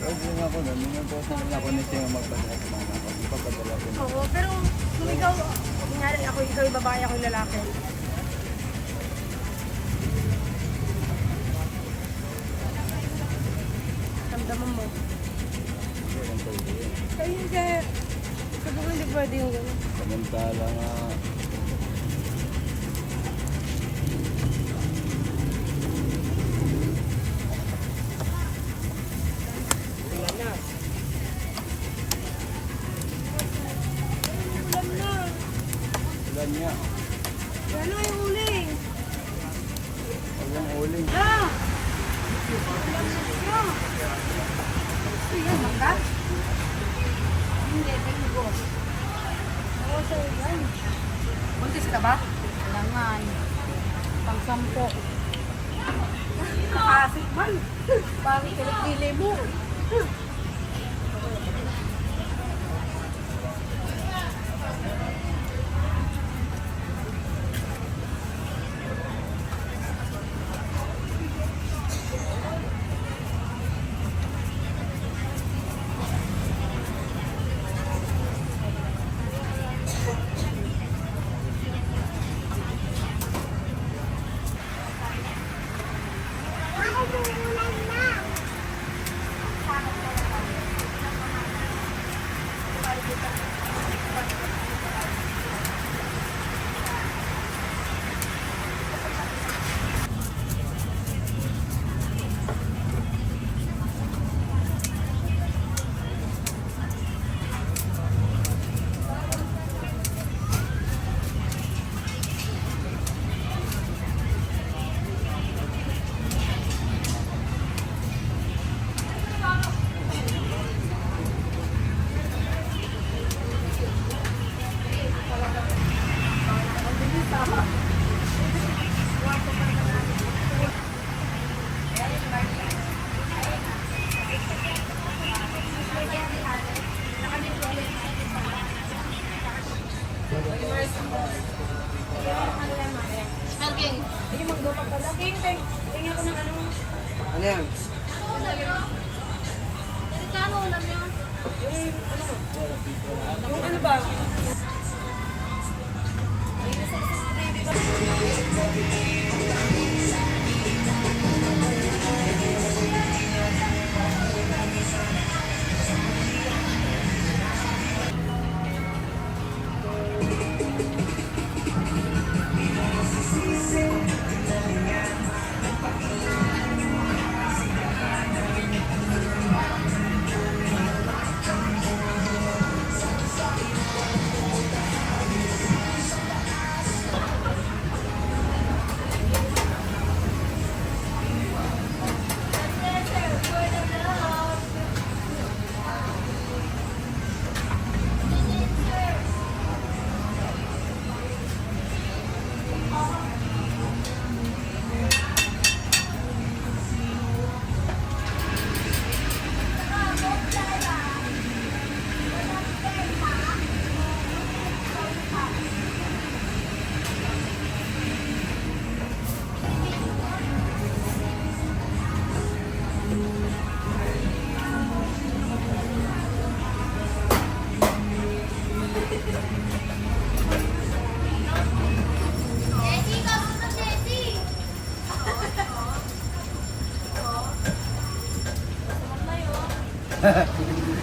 Pwede nga po nun. Yung po sa mga konete yung magpadala sa mga kapag ipapadala po. Oo, pero kung ikaw, kunyari ako, ikaw yung babae, ako yung lalaki. Damdaman mo. Kaya hindi. Siguro hindi pwede yung gano'n. Samantala nga. Ulan na. Ulan na. Ilan niya? Yan na yung uling. Huwag yung uling. Ah! Ulan na. Yan, mangga? Hindi, tinggo. Oo, sa ulan. Buntis ka ba? Langan. Pang-sampo. Nakasik man. Parang kilikili mo. Hindi magdopa pala. Tingnan ko ng ano. Ano yan? Kano ulam yun? Yung ano ba?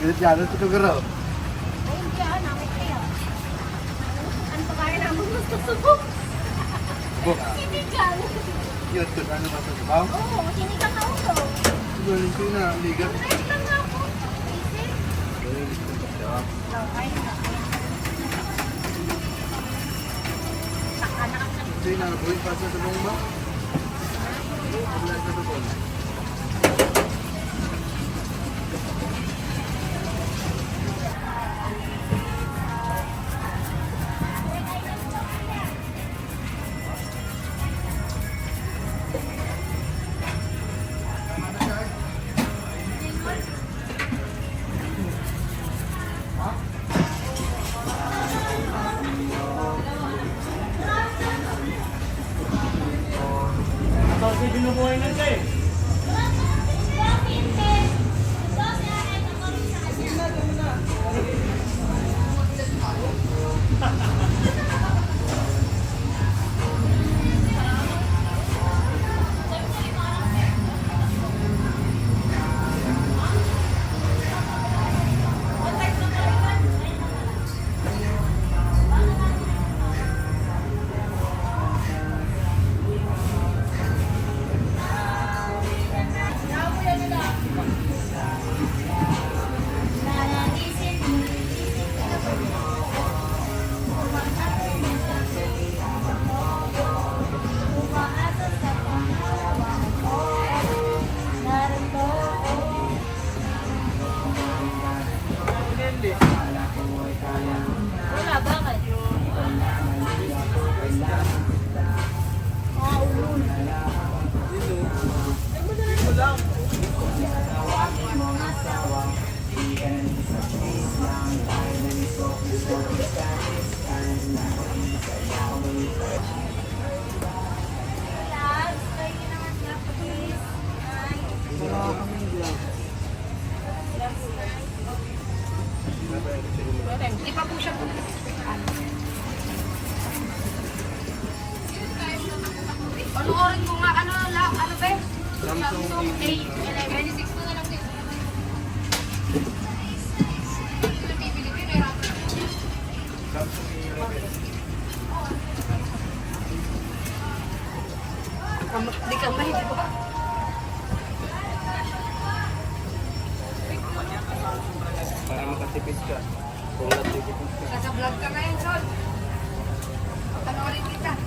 Ganit yan. Ano ito garo? Ayun dyan, ako kaya. Ano pa kaya naman gusto subok? Buka. Sinigang. Yun, ito. Ano ba sa sabaw? Oo, sinigang ako to. Siguro ito na. Ligat. Sinigang nga ako. Ito yung nakabuhin pa sa sabong ba? Wala sa sabong. Kasi binubuhay na siya eh. Hindi pa po siya panoorin ko nga, ano ba? Samsung A11. 26 na lang din. Bibili ko yun, di ka pa hindi ba? Para makatipid ka. Kung natipid ka. Nasa vlog ka ngayon, Sol. Panoorin kita.